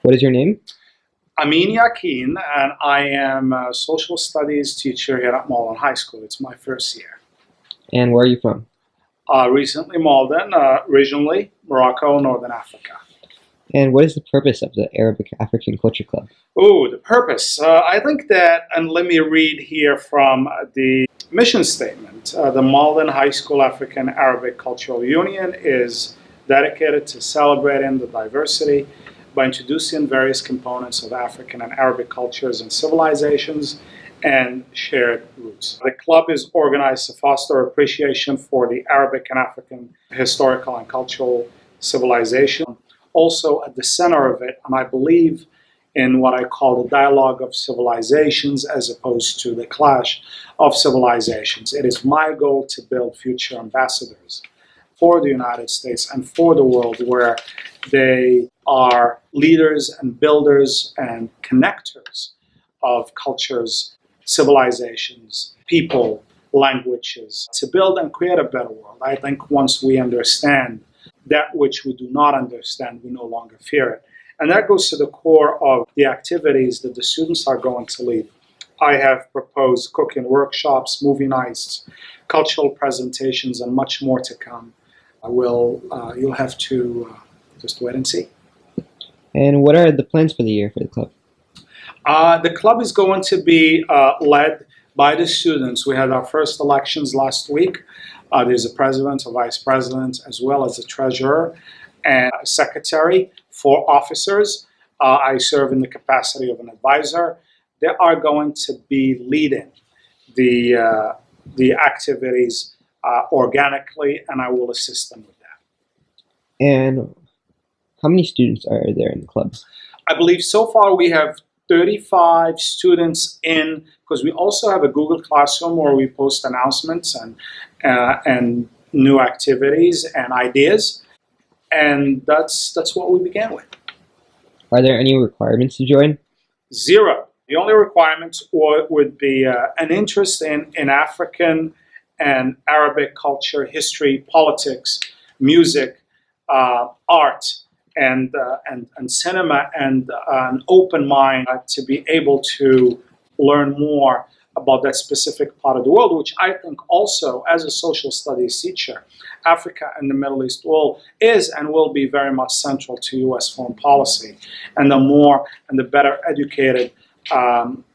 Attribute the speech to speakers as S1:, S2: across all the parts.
S1: What is your name?
S2: Amine Yakine, and I am a social studies teacher here at Malden High School. It's my first year.
S1: And where are you from?
S2: Recently Malden, originally Morocco, Northern Africa.
S1: And what is the purpose of the Arabic African Culture Club?
S2: Oh, the purpose. I think that, and let me read here from the mission statement. The Malden High School African Arabic Cultural Union is dedicated to celebrating the diversity by introducing various components of African and Arabic cultures and civilizations and shared roots. The club is organized to foster appreciation for the Arabic and African historical and cultural civilization. Also at the center of it, and I believe in what I call the dialogue of civilizations as opposed to the clash of civilizations. It is my goal to build future ambassadors for the United States and for the world, where they are leaders and builders and connectors of cultures, civilizations, people, languages, to build and create a better world. I think once we understand that which we do not understand, we no longer fear it. And that goes to the core of the activities that the students are going to lead. I have proposed cooking workshops, movie nights, cultural presentations, and much more to come. You'll have to just wait and see.
S1: And what are the plans for the year for the club?
S2: The club is going to be led by the students. We had our first elections last week. There's a president, a vice president, as well as a treasurer and a secretary, 4 officers. I serve in the capacity of an advisor. They are going to be leading the activities organically, and I will assist them with that.
S1: And how many students are there in the club?
S2: I believe so far we have 35 students in, because we also have a Google Classroom where we post announcements and new activities and ideas, and that's what we began with.
S1: Are there any requirements to join?
S2: 0. The only requirements would be an interest in African and Arabic culture, history, politics, music, art, and cinema, and an open mind to be able to learn more about that specific part of the world, which I think also, as a social studies teacher, Africa and the Middle East is and will be very much central to U.S. foreign policy. And the more and the better educated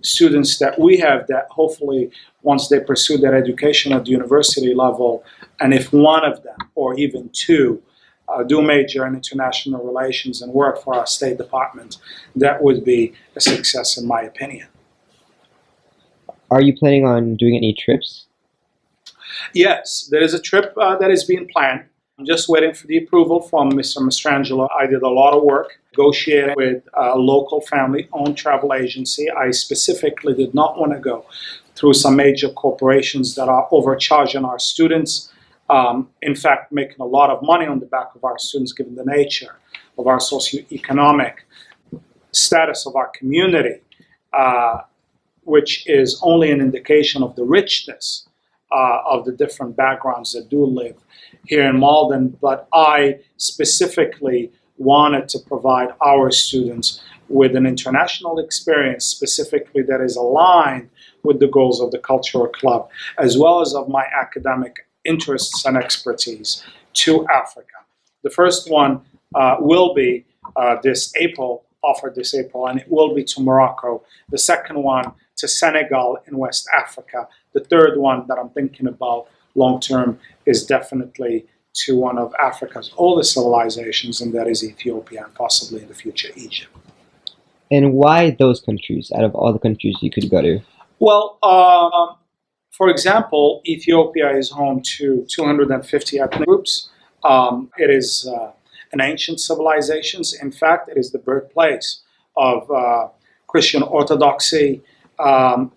S2: students that we have, that hopefully once they pursue their education at the university level, and if one of them or even 2 do major in international relations and work for our State Department, that would be a success in my opinion.
S1: Are you planning on doing any trips?
S2: Yes, there is a trip that is being planned. I'm just waiting for the approval from Mr. Mastrangelo. I did a lot of work negotiating with a local family-owned travel agency. I specifically did not want to go through some major corporations that are overcharging our students. In fact, making a lot of money on the back of our students, given the nature of our socioeconomic status of our community, which is only an indication of the richness of the different backgrounds that do live here in Malden. But I specifically wanted to provide our students with an international experience, specifically that is aligned with the goals of the Cultural Club, as well as of my academic interests and expertise to Africa. The first one will be offered this April, and it will be to Morocco. The second one to Senegal in West Africa. The third one that I'm thinking about long term is definitely to one of Africa's oldest civilizations, and that is Ethiopia, and possibly in the future Egypt.
S1: And why those countries out of all the countries you could go to?
S2: Well, for example, Ethiopia is home to 250 ethnic groups. It is an ancient civilization. In fact, it is the birthplace of Christian Orthodoxy.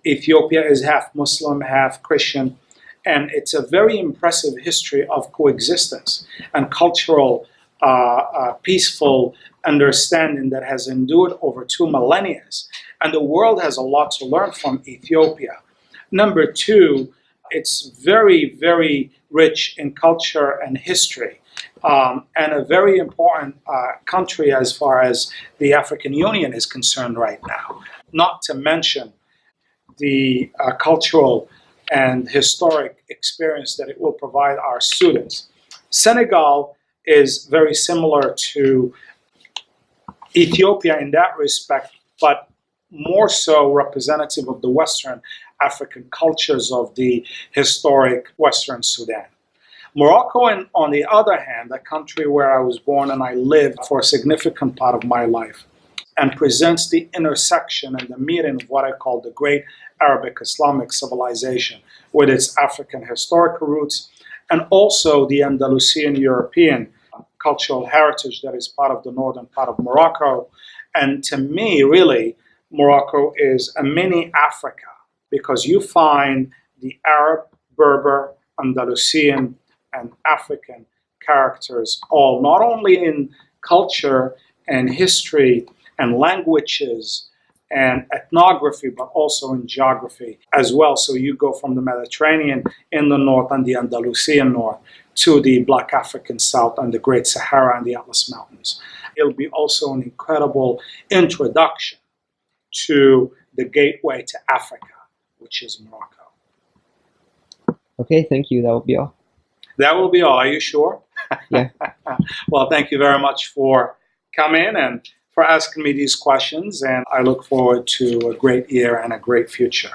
S2: Ethiopia is half Muslim, half Christian, and it's a very impressive history of coexistence and cultural, peaceful understanding that has endured over 2 millennia. And the world has a lot to learn from Ethiopia. Number 2, it's very, very rich in culture and history. and a very important country as far as the African Union is concerned right now. Not to mention the cultural and historic experience that it will provide our students. Senegal is very similar to Ethiopia in that respect, but more so representative of the Western African cultures of the historic Western Sudan. Morocco, on the other hand, a country where I was born and I lived for a significant part of my life, and presents the intersection and the meeting of what I call the great Arabic Islamic civilization with its African historical roots and also the Andalusian European cultural heritage that is part of the northern part of Morocco. And to me, really, Morocco is a mini Africa because you find the Arab, Berber, Andalusian, and African characters all not only in culture and history and languages and ethnography, but also in geography as well. So you go from the Mediterranean in the north and the Andalusian north to the Black African south and the Great Sahara and the Atlas Mountains. It'll be also an incredible introduction to the gateway to Africa, which is Morocco.
S1: Okay, thank you. That will be all.
S2: That will be all. Are you sure?
S1: Yeah.
S2: Well, thank you very much for coming and for asking me these questions. And I look forward to a great year and a great future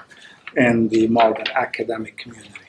S2: in the Malden academic community.